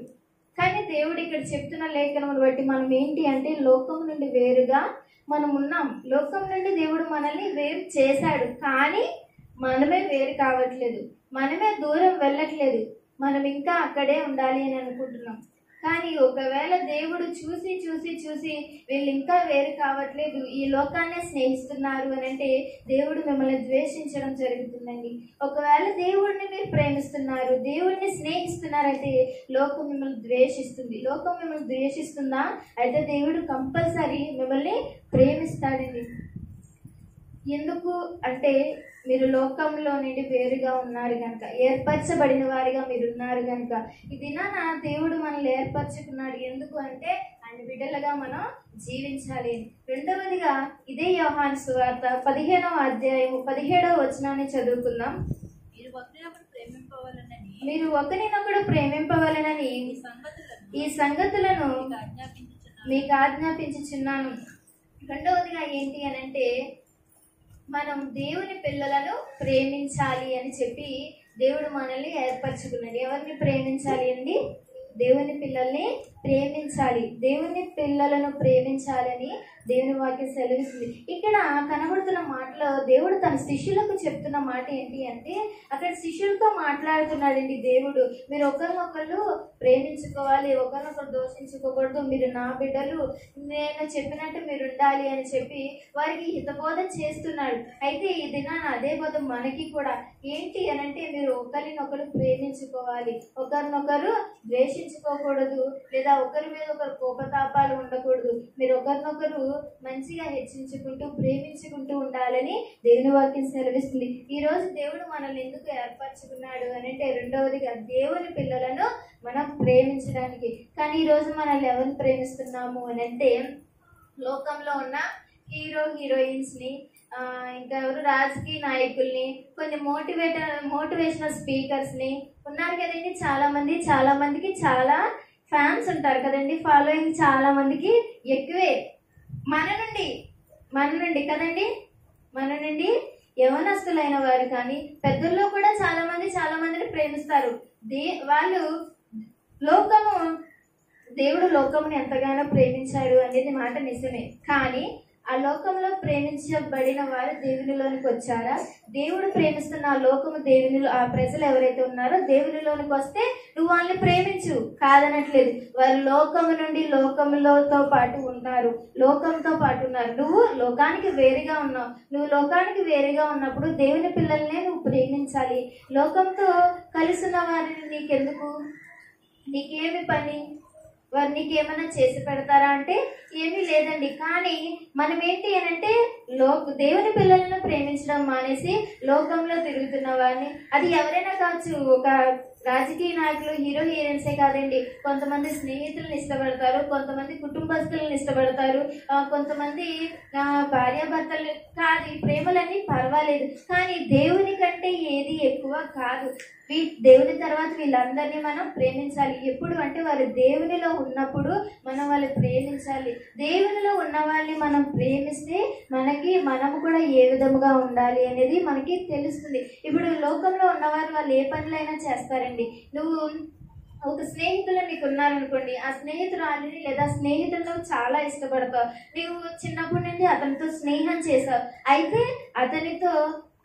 కానీ దేవుడు ఇక్కడ చెప్తున్న లేఖనమును బట్టి మనం ఏంటి అంటే లోకం నుండి వేరుగా మనం ఉన్నాం. లోకం నుండి దేవుడు మనల్ని వేరు చేశాడు, కానీ మనమే వేరు కావట్లేదు, మనమే దూరం వెళ్ళట్లేదు, మనం ఇంకా అక్కడే ఉండాలి అని అనుకుంటున్నాం. కానీ ఒకవేళ దేవుడు చూసి చూసి చూసి వీళ్ళు ఇంకా వేరు కావట్లేదు, ఈ లోకాన్నే స్నేహిస్తున్నారు అని అంటే దేవుడు మిమ్మల్ని ద్వేషించడం జరుగుతుందండి. ఒకవేళ దేవుడిని మీరు ప్రేమిస్తున్నారు, దేవుడిని స్నేహిస్తున్నారైతే లోకం మిమ్మల్ని ద్వేషిస్తుంది. లోకం మిమ్మల్ని ద్వేషిస్తుందా అయితే దేవుడు కంపల్సరీ మిమ్మల్ని ప్రేమిస్తాడండి. ఎందుకు అంటే మీరు లోకంలో నుండి వేరుగా ఉన్నారు కనుక, ఏర్పరచబడిన వారిగా మీరు ఉన్నారు కనుక. ఇది నా దేవుడు మనల్ని ఏర్పరచుకున్నాడు ఎందుకు అంటే ఆయన బిడ్డలుగా మనం జీవించాలి. రెండవదిగా ఇదే యోహాను సువార్త 15వ అధ్యాయం 17వ వచనాన్ని చదువుకుందాం. మీరు ఒకరినొకడు ప్రేమింపవలనని ఈ సంగతులను మీకు ఆజ్ఞాపించుచున్నాను. రెండవదిగా ఏంటి అనంటే మనం దేవుని పిల్లలను ప్రేమించాలి అని చెప్పి దేవుడు మనల్ని ఏర్పరచుకున్నాడు. ఎవరిని ప్రేమించాలి అండి? దేవుని పిల్లల్ని ప్రేమించాలి. దేవుని పిల్లలను ప్రేమించాలని దేవుని వాక్యం సెలవిస్తుంది. ఇక్కడ కనబడుతున్న మాటలో దేవుడు తన శిష్యులకు చెప్తున్న మాట ఏంటి అంటే, అక్కడ శిష్యులతో మాట్లాడుతున్నాడండి దేవుడు. మీరు ఒకరినొకరు ప్రేమించుకోవాలి, ఒకరినొకరు దోషించుకోకూడదు, మీరు నా బిడ్డలు, నేను చెప్పినట్టు మీరు ఉండాలి అని చెప్పి వారికి హితబోధ చేస్తున్నాడు. అయితే ఈ దినాన అదే బోధ మనకి కూడా ఏంటి అనంటే, మీరు ఒకరినొకరు ప్రేమించుకోవాలి, ఒకరినొకరు ద్వేషించుకోకూడదు, లేదా ఒకరి మీద ఒకరు కోపతాపాలు ఉండకూడదు. మీరు ఒకరినొకరు మంచిగా హెచ్చించుకుంటూ ప్రేమించుకుంటూ ఉండాలని దేవుని వాక్యం సెలవిస్తుంది. ఈ రోజు దేవుడు మనల్ని ఎందుకు ఏర్పరచుకున్నాడు అనంటే, రెండవదిగా దేవుని పిల్లలను మనం ప్రేమించడానికి. కానీ ఈరోజు మనల్ని ఎవరిని ప్రేమిస్తున్నాము అనంటే, లోకంలో ఉన్న హీరోయిన్స్ని, ఇంకా ఎవరు రాజకీయ నాయకుల్ని, కొన్ని మోటివేషనల్ స్పీకర్స్ని ఉన్నారు కదండి. చాలా మందికి చాలా ఫ్యాన్స్ ఉంటారు కదండి, ఫాలోయింగ్ చాలా మందికి ఎక్కువే. మన నుండి కదండి, మన నుండి యవనస్తులైన వారు కానీ పెద్దల్లో కూడా చాలా మందిని ప్రేమిస్తారు. వాళ్ళు దేవుడు లోకముని ఎంతగానో ప్రేమించాడు అనేది మాట నిజమే. కానీ ఆ లోకంలో ప్రేమించబడిన వారు దేవునిలోనికి వచ్చారా? దేవుడు ప్రేమిస్తున్న ఆ లోకము దేవునిలో, ఆ ప్రజలు ఎవరైతే ఉన్నారో దేవునిలోనికి వస్తే నువ్వు వాళ్ళని ప్రేమించు, కాదనట్లేదు. వారు లోకము నుండి లోకములతో పాటు ఉన్నారు, లోకంతో పాటు ఉన్నారు. నువ్వు లోకానికి వేరుగా ఉన్నావు. నువ్వు లోకానికి వేరుగా ఉన్నప్పుడు దేవుని పిల్లల్నే నువ్వు ప్రేమించాలి. లోకంతో కలిసి ఉన్న వారిని నీకెందుకు? నీకేమి పని? వారు నీకేమైనా చేసి పెడతారా అంటే ఏమీ లేదండి. కానీ మనం ఏంటి అనంటే దేవుని పిల్లలను ప్రేమించడం మానేసి లోకంలో తిరుగుతున్న వారిని, అది ఎవరైనా కావచ్చు, ఒక రాజకీయ నాయకులు, హీరో హీరోయిన్సే కాదండి. కొంతమంది స్నేహితులను ఇష్టపడతారు, కొంతమంది కుటుంబస్తులను ఇష్టపడతారు, కొంతమంది భార్యాభర్తలు. కాదు, ఈ ప్రేమలన్నీ పర్వాలేదు, కానీ దేవుని కంటే ఏది ఎక్కువ కాదు. దేవుని తర్వాత వీళ్ళందరినీ మనం ప్రేమించాలి. ఎప్పుడు అంటే వారు దేవునిలో ఉన్నప్పుడు మనం వాళ్ళు ప్రేమించాలి. దేవునిలో ఉన్న వాళ్ళని మనం ప్రేమిస్తే మనము కూడా ఏ విధముగా ఉండాలి అనేది మనకి తెలుస్తుంది. ఇప్పుడు లోకంలో ఉన్నవారు వాళ్ళు ఏ పనులైనా చేస్తారండి. నువ్వు ఒక స్నేహితులు నీకు ఉన్నారనుకోండి, ఆ స్నేహితురాలిని లేదా స్నేహితులను చాలా ఇష్టపడతావు. నువ్వు చిన్నప్పటి నుండి అతనితో స్నేహం చేసావు, అయితే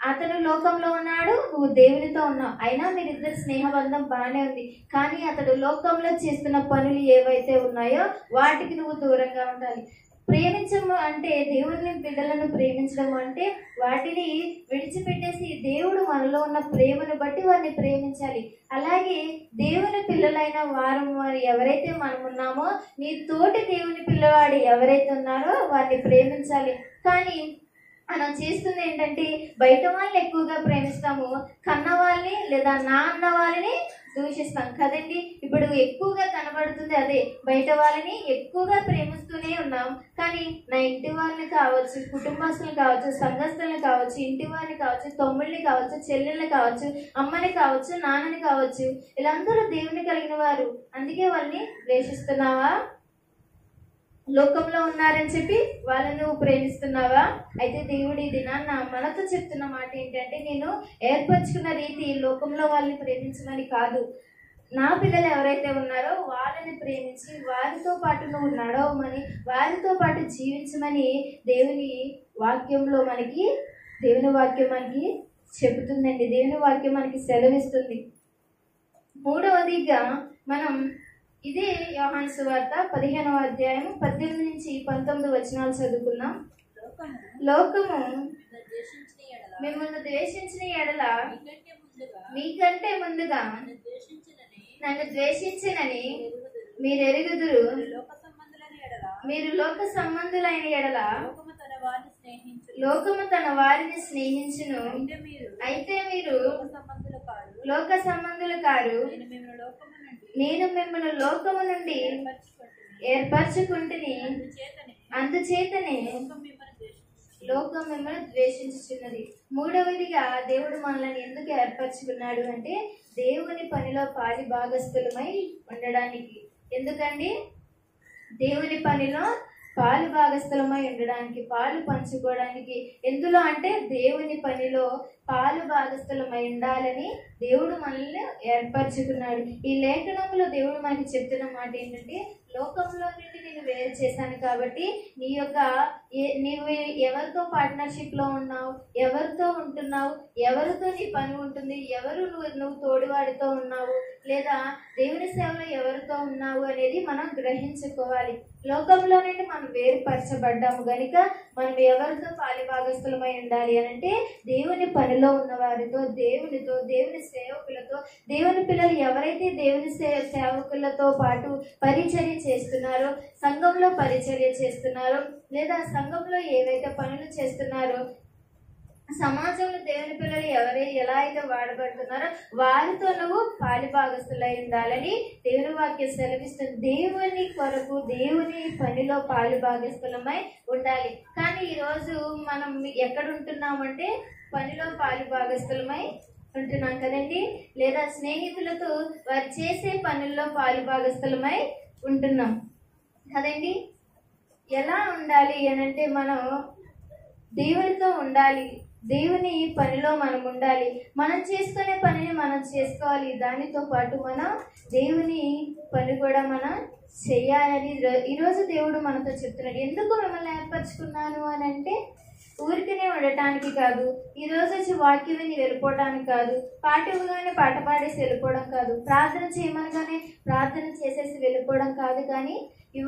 అతను లోకంలో ఉన్నాడు, నువ్వు దేవునితో ఉన్నావు. అయినా మీరిద్దరు స్నేహబంధం బాగానే ఉంది, కానీ అతడు లోకంలో చేస్తున్న పనులు ఏవైతే ఉన్నాయో వాటికి నువ్వు దూరంగా ఉండాలి. ప్రేమించము అంటే దేవుని బిడ్డలను ప్రేమించడం అంటే వాటిని విడిచిపెట్టేసి దేవుడు మనలో ఉన్న ప్రేమను బట్టి వారిని ప్రేమించాలి. అలాగే దేవుని పిల్లలైన వారు ఎవరైతే మనం ఉన్నామో, నీ తోటి దేవుని పిల్లవాడు ఎవరైతే ఉన్నారో వారిని ప్రేమించాలి. కానీ మనం చేస్తుంది ఏంటంటే బయట వాళ్ళని ఎక్కువగా ప్రేమిస్తాము, కన్న వాళ్ళని లేదా నా అన్న వాళ్ళని దూషిస్తాం కదండి. ఇప్పుడు ఎక్కువగా కనబడుతుంది అదే, బయట వాళ్ళని ఎక్కువగా ప్రేమిస్తూనే ఉన్నాం, కానీ నా ఇంటి వాళ్ళని కావచ్చు, కుటుంబస్తులు కావచ్చు, సంఘస్థులను కావచ్చు, ఇంటి వారిని కావచ్చు, తమ్ముళ్ళని కావచ్చు, చెల్లెల్ని కావచ్చు, అమ్మని కావచ్చు, నాన్నని కావచ్చు, వీళ్ళందరూ దేవుని కలిగిన వారు. అందుకే వాళ్ళని ద్వేషిస్తున్నావా? లోకంలో ఉన్నారని చెప్పి వాళ్ళని నువ్వు ప్రేమిస్తున్నావా? అయితే దేవుడు ఈ దినాన్న మనతో చెప్తున్న మాట ఏంటంటే, నేను ఏర్పరచుకున్న రీతి లోకంలో వాళ్ళని ప్రేమించమని కాదు, నా పిల్లలు ఎవరైతే ఉన్నారో వాళ్ళని ప్రేమించి వారితో పాటు నువ్వు నడవమని, వారితో పాటు జీవించమని దేవుని వాక్యంలో దేవుని వాక్యం మనకి చెబుతుందండి. దేవుని వాక్యం మనకి సెలవిస్తుంది. మూడవదిగా మనం ఇదే యోహాను సువార్త 15వ అధ్యాయం 18 నుంచి 19 వచనాలు చదువుకున్నాం. లోకము మిమ్మల్ని ద్వేషించిన ఎడల మీకంటే ముందుగా నన్ను ద్వేషించినని మీరు ఎరుగుదురు. మీరు లోక సంబంధులైన ఎడల లోకము తన వారిని స్నేహించును. అయితే మీరు లోక సంబంధులు కారు, నేను మిమ్మల్ని లోకము నుండి ఏర్పరచుకుంటుని, అందుచేతనే లోకం మిమ్మల్ని ద్వేషించుచున్నది. మూడవదిగా దేవుడు మనల్ని ఎందుకు ఏర్పరచుకున్నాడు అంటే దేవుని పనిలో పాలి భాగస్థులమై ఉండడానికి. ఎందుకండి? దేవుని పనిలో పాలు భాగస్థలమై ఉండడానికి, పాలు పంచుకోవడానికి. ఎందులో అంటే దేవుని పనిలో పాలు భాగస్థలమై ఉండాలని దేవుడు మనల్ని ఏర్పరచుకున్నాడు. ఈ లేఖనంలో దేవుడు మనకి చెప్తున్న మాట ఏంటంటే, లోకంలో నుండి నేను వేరు చేశాను కాబట్టి నీవు ఎవరితో పార్ట్నర్షిప్ లో ఉన్నావు, ఎవరితో ఉంటున్నావు, ఎవరితో నీ పని ఉంటుంది, నువ్వు తోడివాడితో ఉన్నావు, లేదా దేవుని సేవలో ఎవరితో ఉన్నావు అనేది మనం గ్రహించుకోవాలి. లోకంలో నుండి మనం వేరుపరచబడ్డాము గనుక మనం ఎవరితో పాలిభాగస్థులమై ఉండాలి అనంటే దేవుని పనిలో ఉన్న వారితో, దేవునితో, దేవుని సేవకులతో. దేవుని పిల్లలు ఎవరైతే దేవుని సేవకులతో పాటు పరిచర్య చేస్తున్నారో, సంఘంలో పరిచర్య చేస్తున్నారో, లేదా సంఘంలో ఏవైతే పనులు చేస్తున్నారో, సమాజంలో దేవుని పిల్లలు ఎలా అయితే వాడబడుతున్నారో వారితో నువ్వు పాలిభాగస్తులై ఉండాలని దేవుని వాక్యం సెలవిస్తుంది. దేవుని కొరకు దేవుని పనిలో పాలిభాగస్తులమై ఉండాలి. కానీ ఈరోజు మనం ఎక్కడ ఉంటున్నామంటే పనిలో పాలిభాగస్తులమై ఉంటున్నాం కదండి, లేదా స్నేహితులతో వారు చేసే పనుల్లో పాలిభాగస్తులమై ఉంటున్నాం కదండి. ఎలా ఉండాలి అనంటే మనం దేవునితో ఉండాలి, దేవుని పనిలో మనం ఉండాలి, మనం చేసుకునే పనిని మనం చేసుకోవాలి. దానితో పాటు మనం దేవుని పని కూడా మనం చెయ్యాలని ఈరోజు దేవుడు మనతో చెప్తున్నాడు. ఎందుకు మిమ్మల్ని ఏర్పరచుకున్నాను అని అంటే ఊరికనే ఉండటానికి కాదు, ఈరోజు వచ్చి వాక్యం విని వెళ్ళిపోవడానికి కాదు, పాట ఇవ్వగానే పాట పాడేసి వెళ్ళిపోవడం కాదు, ప్రార్థన చేయమనగానే ప్రార్థన చేసేసి వెళ్ళిపోవడం కాదు. కానీ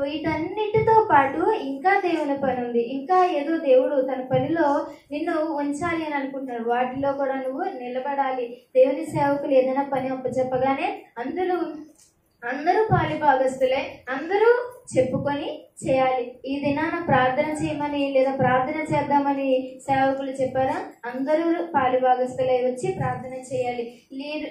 వీటన్నిటితో పాటు ఇంకా దేవుని పని ఉంది. ఇంకా ఏదో దేవుడు తన పనిలో నిన్ను ఉంచాలి అని అనుకుంటున్నాడు. వాటిలో కూడా నువ్వు నిలబడాలి. దేవుని సేవకులు ఏదైనా పని అప్పచెప్పగానే అందరూ పాలి భాగస్తులే, అందరూ చెప్పుకొని చేయాలి. ఈ దినాన ప్రార్థన చేయమని లేదా ప్రార్థన చేద్దామని సేవకులు చెప్పారా? అందరూ పాలి భాగస్తులే వచ్చి ప్రార్థన చేయాలి.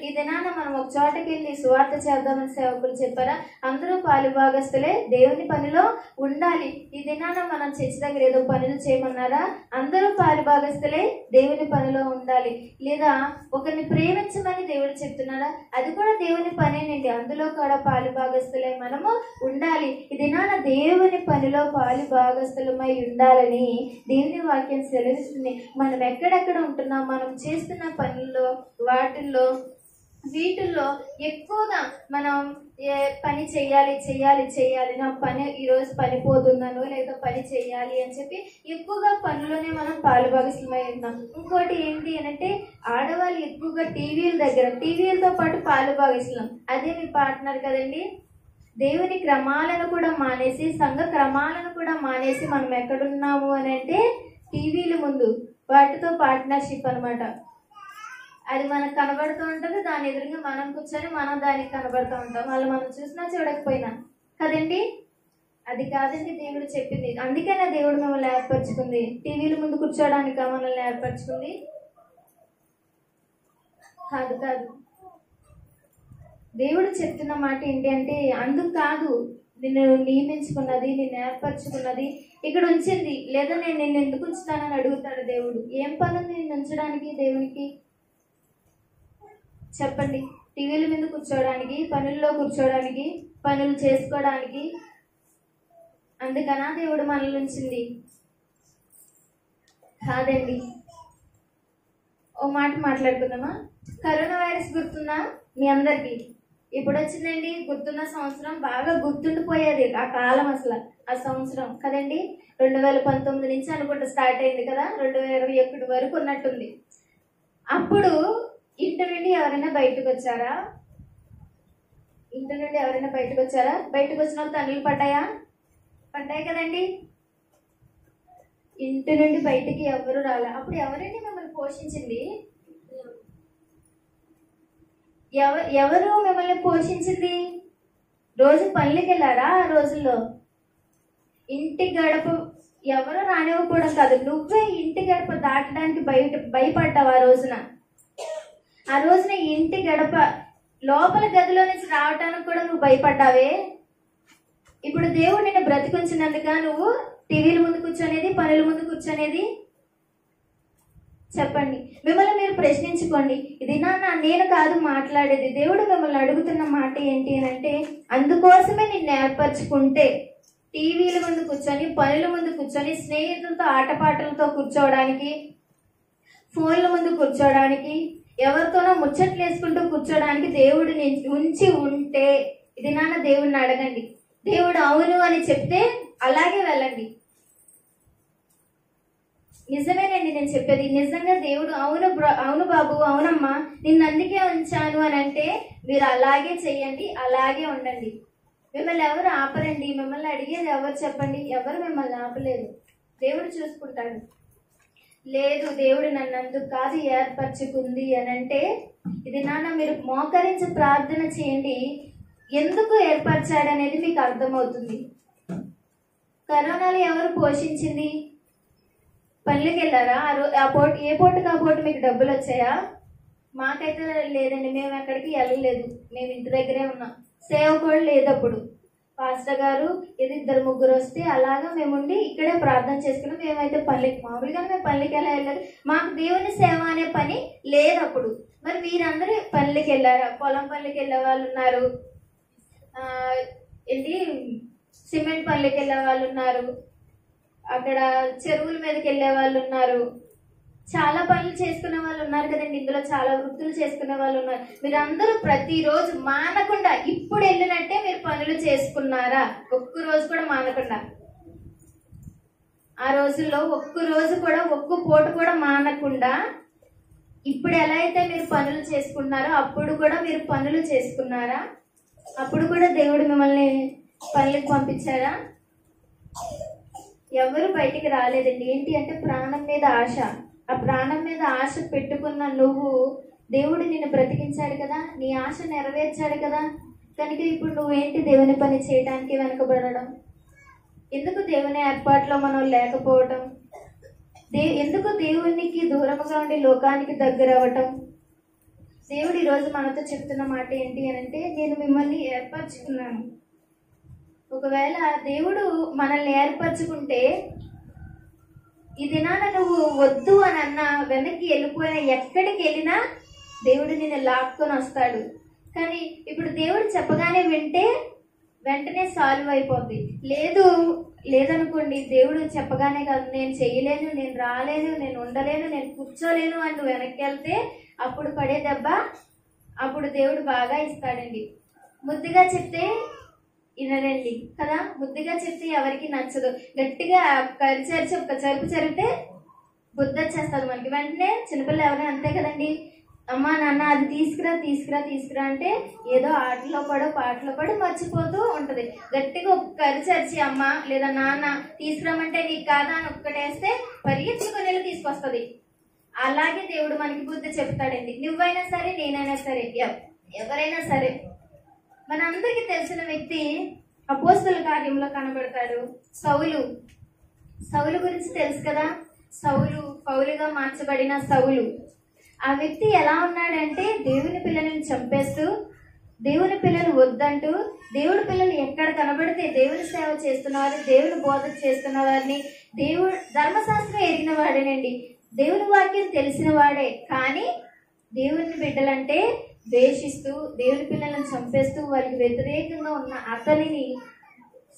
ఈ దినాన మనం ఒక చోటకి వెళ్ళి సువార్త చేద్దామని సేవకులు చెప్పారా? అందరూ పాలి భాగస్తులే, దేవుని పనిలో ఉండాలి. ఈ దినాన మనం చర్చి దగ్గర ఏదో పనులు చేయమన్నారా? అందరూ పాలి భాగస్తులే, దేవుని పనిలో ఉండాలి. లేదా ఒకరిని ప్రేమించమని దేవుడు చెప్తున్నారా? అది కూడా దేవుని పనేనండి, అందులో కూడా పాలి భాగస్తులే మనము ఉండాలి. ఈ దినాన దేవుని పనిలో పాలి భాగస్థులమై ఉండాలని దేవుని వాక్యం సెలవిస్తుంది. మనం ఎక్కడెక్కడ ఉంటున్నాం, మనం చేస్తున్న పనుల్లో వీటిల్లో ఎక్కువగా మనం పని చెయ్యాలి నా పని ఈరోజు పని పోతున్నాను లేదా పని చెయ్యాలి అని చెప్పి ఎక్కువగా పనుల్లోనే మనం పాలుభాగస్లమై ఉన్నాం. ఇంకోటి ఏంటి అంటే ఆడవాళ్ళు ఎక్కువగా టీవీలతో పాటు పాలుభాగస్లం. అదే మీ పార్ట్నర్ కదండి. దేవుని క్రమాలను కూడా మానేసి, సంఘ క్రమాలను కూడా మానేసి మనం ఎక్కడున్నాము అని అంటే టీవీల ముందు, వాటితో పార్ట్నర్షిప్ అనమాట. అది మనకు కనబడుతూ ఉంటుంది, దాని ఎదురుగా మనం కూర్చొని మనం దానికి కనబడుతూ ఉంటాం. వాళ్ళు మనం చూసినా చూడకపోయినా కదండి. అది కాదండి దేవుడు చెప్పింది. అందుకనే దేవుడు మిమ్మల్ని ఏర్పరచుకుంది. టీవీల ముందు కూర్చోడానికి మనల్ని ఏర్పరచుకుంది కాదు. దేవుడు చెప్తున్న మాట ఏంటి అంటే అందుకు కాదు నిన్ను నియమించుకున్నది, నిన్ను ఏర్పరచుకున్నది, ఇక్కడ ఉంచింది. లేదా నేను నిన్ను ఎందుకు ఉంచుతానని అడుగుతాడు దేవుడు. ఏం పని ఉంది నిన్ను ఉంచడానికి దేవునికి? చెప్పండి. టీవీల మీద కూర్చోడానికి, పనుల్లో కూర్చోడానికి, పనులు చేసుకోవడానికి? అందుకనా దేవుడు మనల్ని ఉంచింది? కాదండి. ఓ మాట మాట్లాడుకుందామా? కరోనా వైరస్ గుర్తుందా మీ అందరికి? ఇప్పుడు వచ్చిందండి, గుర్తున్న సంవత్సరం బాగా గుర్తుండిపోయేది ఆ కాలం, అసలు ఆ సంవత్సరం కదండి. 2019 నుంచి అనుకుంటా స్టార్ట్ అయింది కదా, 2021 వరకు ఉన్నట్టుంది. అప్పుడు ఇంటి నుండి ఎవరైనా బయటకు వచ్చారా? బయటకు వచ్చిన వాళ్ళు తల్లులు పడ్డాయి కదండి. ఇంటి నుండి బయటికి ఎవరు రాలే. అప్పుడు ఎవరండి మిమ్మల్ని పోషించింది? ఎవరు మిమ్మల్ని పోషించింది? రోజు పనులకి వెళ్ళారా? ఆ రోజుల్లో ఇంటి గడప ఎవరు రానివ్వకూడదు కాదు, నువ్వే ఇంటి గడప దాటడానికి భయపడ్డావు. ఆ రోజున ఇంటి గడప లోపల గదిలో నుంచి రావటానికి కూడా నువ్వు భయపడ్డావే. ఇప్పుడు దేవుడు నిన్ను బ్రతికించినందుక నువ్వు టీవీల ముందు కూర్చొనేది, పనుల ముందు కూర్చొనేది? చెప్పండి. మిమ్మల్ని మీరు ప్రశ్నించుకోండి. ఇది నేను కాదు మాట్లాడేది, దేవుడు మిమ్మల్ని అడుగుతున్న మాట ఏంటి అని అంటే అందుకోసమే నిన్ను ఏర్పరచుకుంటే టీవీల ముందు కూర్చొని, పనుల ముందు కూర్చొని, స్నేహితులతో ఆటపాటలతో కూర్చోవడానికి, ఫోన్ల ముందు కూర్చోవడానికి, ఎవరితోనో ముచ్చట్లు వేసుకుంటూ కూర్చోడానికి దేవుడు ఉంచి ఉంటే ఇది దేవుడిని అడగండి. దేవుడు అవును అని చెప్తే అలాగే వెళ్ళండి. నిజమేనండి నేను చెప్పేది, నిజంగా దేవుడు అవును బాబు, అవునమ్మా, నిన్ను అందుకే ఉంచాను అని అంటే మీరు అలాగే చెయ్యండి, అలాగే ఉండండి. మిమ్మల్ని ఎవరు ఆపరండి. మిమ్మల్ని అడిగేది ఎవరు చెప్పండి? ఎవరు మిమ్మల్ని ఆపలేదు. దేవుడు చూసుకుంటాడు. లేదు దేవుడు నన్ను అందుకు కాదు ఏర్పరచుకుంది అని అంటే ఇది మీరు మోకరించి ప్రార్థన చేయండి. ఎందుకు ఏర్పరచాడనేది మీకు అర్థమవుతుంది. కరోనాలో ఎవరు పోషించింది? పనులకి వెళ్ళారా? ఏ పూటకి ఆ పూట మీకు డబ్బులు వచ్చాయా? మాకైతే లేదండి, మేము ఎక్కడికి వెళ్ళలేదు, మేము ఇంటి దగ్గరే ఉన్నాం. సేవ కూడా లేదు. అప్పుడు పాస్టర్ గారు 2-3 వస్తే అలాగా మేముండి ఇక్కడే ప్రార్థన చేసుకున్నాం. మేమైతే మామూలుగా మేము పనులకి వెళ్ళలేదు, మాకు దేవుని సేవ అనే పని లేదు అప్పుడు. మరి మీరందరూ పనులకి వెళ్ళారా? పొలం పనులకి వెళ్ళే వాళ్ళు ఉన్నారు, సిమెంట్ పనులకి వెళ్ళే వాళ్ళు ఉన్నారు, అక్కడ చెరువుల మీదకి వెళ్ళే వాళ్ళు ఉన్నారు, చాలా పనులు చేసుకునే వాళ్ళు ఉన్నారు కదండి. ఇందులో చాలా వృత్తులు చేసుకునే వాళ్ళు ఉన్నారు. మీరందరూ ప్రతిరోజు మానకుండా ఇప్పుడు వెళ్ళినట్టే మీరు పనులు చేసుకున్నారా? ఒక్క రోజు కూడా మానకుండా. ఆ రోజుల్లో ఒక్క రోజు కూడా, ఒక్క పూట కూడా మానకుండా ఇప్పుడు ఎలా అయితే మీరు పనులు చేసుకున్నారో అప్పుడు కూడా మీరు పనులు చేసుకున్నారా? అప్పుడు కూడా దేవుడు మిమ్మల్ని పనులకు పంపించారా? ఎవరు బయటికి రాలేదండి. ఏంటి అంటే ప్రాణం మీద ఆశ. ఆ ప్రాణం మీద ఆశ పెట్టుకున్న నువ్వు, దేవుడు నిన్ను బ్రతికించాడు కదా, నీ ఆశ నెరవేర్చాడు కదా. కనుక ఇప్పుడు నువ్వేంటి దేవుని పని చేయడానికి వెనకబడడం? ఎందుకు దేవుని ఏర్పాట్లో మనం లేకపోవటం? ఎందుకు దేవునికి దూరంగా ఉండి లోకానికి దగ్గర అవ్వటం? దేవుడు ఈరోజు మనతో చెప్తున్న మాట ఏంటి అంటే, నేను మిమ్మల్ని ఏర్పరచుకున్నాను. ఒకవేళ దేవుడు మనల్ని ఏర్పరచుకుంటే ఈ దినాన నువ్వు వద్దు అని అన్నా, వెనక్కి వెళ్ళిపోయినా, ఎక్కడికి వెళ్ళినా దేవుడు నిన్ను లాక్కొని వస్తాడు. కానీ ఇప్పుడు దేవుడు చెప్పగానే వింటే వెంటనే సాల్వ్ అయిపోద్ది. లేదనుకోండి, దేవుడు చెప్పగానే కాదు, నేను చెయ్యలేను, నేను రాలేను, నేను ఉండలేను, నేను కూర్చోలేను అని నువ్వు వెనక్కి వెళ్తే అప్పుడు పడే దెబ్బ అప్పుడు దేవుడు బాగా ఇస్తాడండి. ముద్దుగా చెప్తే వినరండి కదా. ముద్దుగా చెప్తే ఎవరికి నచ్చదు. గట్టిగా కరిచరిచి ఒక చరుపు చరిపితే బుద్ధి వచ్చేస్తుంది మనకి. వెంటనే చిన్నపిల్లలు ఎవరైనా అంతే కదండి, అమ్మా నాన్న అది తీసుకురా తీసుకురా తీసుకురా అంటే ఏదో ఆటలో పడో పాటలో పడి మర్చిపోతూ ఉంటది. గట్టిగా ఒక కరిచరిచి అమ్మ లేదా నాన్న తీసుకురామంటే నీకు కాదా అని ఒక్కటేస్తే పరిగెత్తుకుని వెళ్ళి తీసుకొస్తుంది. అలాగే దేవుడు మనకి బుద్ధి చెప్తాడండి. నువ్వైనా సరే, నేనైనా సరే, ఎవరైనా సరే. మనందరికీ తెలిసిన వ్యక్తి అపోస్తలుల కార్యంలో కనబడతాడు, సౌలు. సౌలు గురించి తెలుసు కదా. పౌలుగా మార్చబడిన సౌలు. ఆ వ్యక్తి ఎలా ఉన్నాడంటే, దేవుని పిల్లలను చంపేస్తూ, దేవుని పిల్లలు వద్దంటూ, దేవుడి పిల్లలు ఎక్కడ కనబడితే దేవుని సేవ చేస్తున్నవారు, దేవుని బోధ చేస్తున్న వారిని, ధర్మశాస్త్రం ఎరిగిన వాడేనండి, దేవుని వాక్యం తెలిసిన వాడే. కానీ దేవుని బిడ్డలంటే ద్వేషిస్తూ, దేవుని పిల్లలను చంపేస్తూ, వారికి వ్యతిరేకంగా ఉన్న అతనిని,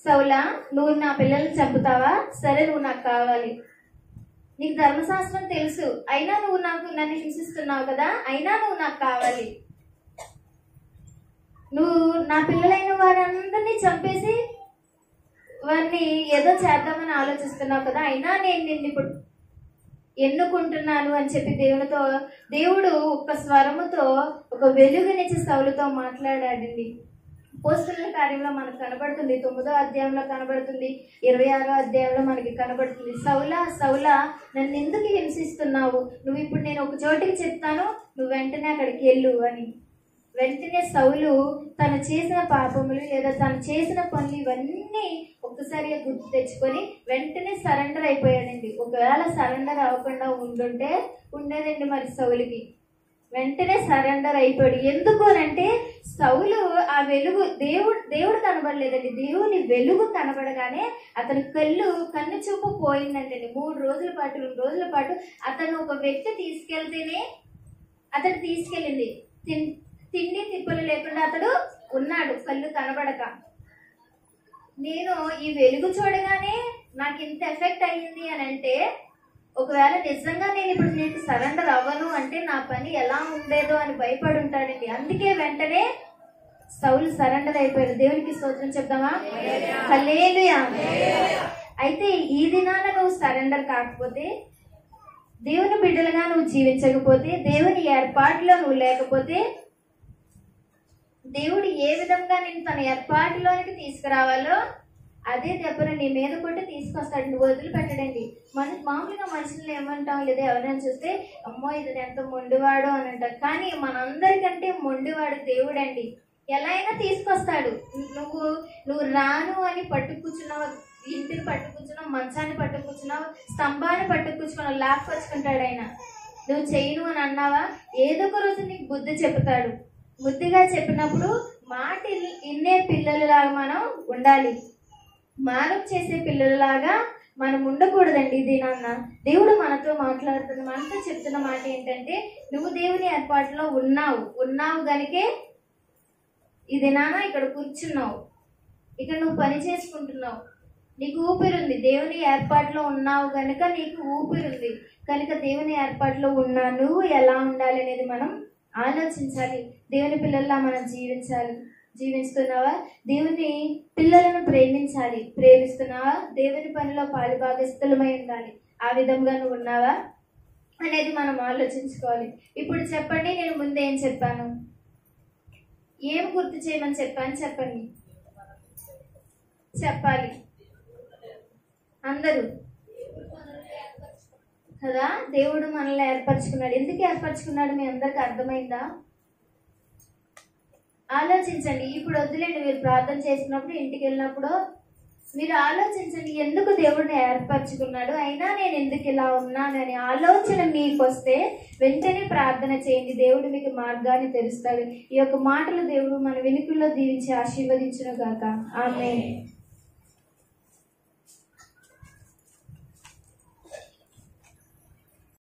సౌలా నువ్వు నా పిల్లల్ని చంపుతావా? సరే, నువ్వు నాకు కావాలి. నీకు ధర్మశాస్త్రం తెలుసు, అయినా నువ్వు నన్ను హింసిస్తున్నావు కదా, అయినా నువ్వు నాకు కావాలి. నువ్వు నా పిల్లలైన వారందరినీ చంపేసి వారిని ఏదో చేద్దామని ఆలోచిస్తున్నావు కదా, అయినా నేను నిన్ను ఇప్పుడు ఎన్నుకుంటున్నాను అని చెప్పి దేవుడు ఒక స్వరముతో, ఒక వెలుగునిచ్చి సౌలుతో మాట్లాడాడండి. అపోస్తలుల కార్యంలో మనకు కనబడుతుంది, 9వ అధ్యాయంలో కనబడుతుంది, 26వ అధ్యాయంలో మనకి కనబడుతుంది. సౌలా నన్ను ఎందుకు హింసిస్తున్నావు? నువ్వు ఇప్పుడు నేను ఒక చోటికి చెప్తాను, నువ్వు వెంటనే అక్కడికి వెళ్ళు అని. వెంటనే సౌలు తను చేసిన పాపములు లేదా తను చేసిన పనులు ఇవన్నీ ఒక్కసారిగా గుర్తు తెచ్చుకొని వెంటనే సరెండర్ అయిపోయాడండి. ఒకవేళ సరెండర్ అవ్వకుండా ఉండేదండి మరి సౌలుకి. వెంటనే సరెండర్ అయిపోయాడు. ఎందుకు అంటే సౌలు ఆ వెలుగు, దేవుడు కనబడలేదండి, దేవుని వెలుగు కనబడగానే అతని కన్ను చూపు పోయిందండి. 2 రోజుల పాటు అతను ఒక వ్యక్తి తీసుకెళ్తేనే అతను తీసుకెళ్ళింది. తిండి తిప్పలు లేకుండా అతడు ఉన్నాడు, కళ్ళు కనబడక. నేను ఈ వెలుగు చూడగానే నాకు ఇంత ఎఫెక్ట్ అయ్యింది అని అంటే, ఒకవేళ నిజంగా నేను ఇప్పుడు నీకు సరెండర్ అవ్వను అంటే నా పని ఎలా ఉండేదో అని భయపడి ఉంటాడండి. అందుకే వెంటనే సౌలు సరెండర్ అయిపోయాడు. దేవునికి స్తోత్రం చెప్దామా? హల్లెలూయా. అయితే ఈ దినాన నువ్వు సరెండర్ కాకపోతే, దేవుని బిడ్డలుగా నువ్వు జీవించకపోతే, దేవుని ఏర్పాటులో నువ్వు లేకపోతే, దేవుడు ఏ విధంగా నేను తన ఏర్పాటులోనికి తీసుకురావాలో అదే దెబ్బను నీ మీద కొట్టి తీసుకొస్తాడు. నువ్వు వదిలిపెట్టడండి. మామూలుగా మనుషులు ఏమంటాం, లేదా ఎవరైనా చూస్తే అమ్మో ఇది ఎంత మొండివాడు అని అంటారు. కానీ మనందరికంటే మొండివాడు దేవుడండి. ఎలా అయినా తీసుకొస్తాడు. నువ్వు రాను అని పట్టుకూర్చున్నావు, ఇంటిని పట్టుకూర్చున్నావు, మంచాన్ని పట్టుకూర్చున్నావు, స్తంభాన్ని పట్టుకూర్చుకున్నావు, లాక్కొచ్చుకుంటాడు ఆయన. నువ్వు చేయను అని అన్నావా, ఏదో ఒక రోజు నీకు బుద్ధి చెప్తాడు. బుద్ధిగా చెప్పినప్పుడు మాట ఇన్నే పిల్లలలాగా మనం ఉండాలి. మారం చేసే పిల్లలలాగా మనం ఉండకూడదండి. ఇది నాన్న దేవుడు మనతో మాట్లాడుతున్న, మనతో చెప్తున్న మాట ఏంటంటే, నువ్వు దేవుని ఏర్పాటులో ఉన్నావు గనికే ఇది నాన్న ఇక్కడ కూర్చున్నావు, ఇక్కడ నువ్వు పని చేసుకుంటున్నావు, నీకు ఊపిరుంది. దేవుని ఏర్పాటులో ఉన్నావు గనుక నీకు ఊపిరుంది. కనుక దేవుని ఏర్పాటులో ఉన్నా నువ్వు ఎలా ఉండాలి అనేది మనం ఆలోచించాలి. దేవుని పిల్లల్లా మనం జీవించాలి. జీవిస్తున్నావా? దేవుని పిల్లలను ప్రేమిస్తున్నావా? దేవుని పనిలో పాలుభాగస్థులమై ఉండాలి. ఆ విధంగా నువ్వు ఉన్నావా అనేది మనం ఆలోచించుకోవాలి. ఇప్పుడు చెప్పండి, నేను ముందే ఏం చెప్పాను? ఏం గుర్తు చేయమని చెప్పాను? చెప్పండి, చెప్పాలి అందరూ కదా. దేవుడు మనల్ని ఏర్పరచుకున్నాడు. ఎందుకు ఏర్పరచుకున్నాడు మీ అందరికి అర్థమైందా? ఆలోచించండి. ఇప్పుడు వద్దులేండి, మీరు ప్రార్థన చేసినప్పుడు, ఇంటికి వెళ్ళినప్పుడు మీరు ఆలోచించండి, ఎందుకు దేవుడిని ఏర్పరచుకున్నాడు, అయినా నేను ఎందుకు ఇలా ఉన్నానని ఆలోచన మీకు వస్తే వెంటనే ప్రార్థన చేయండి. దేవుడు మీకు మార్గాన్ని తెరుస్తాడు. ఈ యొక్క మాటలు దేవుడు మన వెనుకల్లో దీవించి ఆశీర్వదించును గాక. ఆమేన్.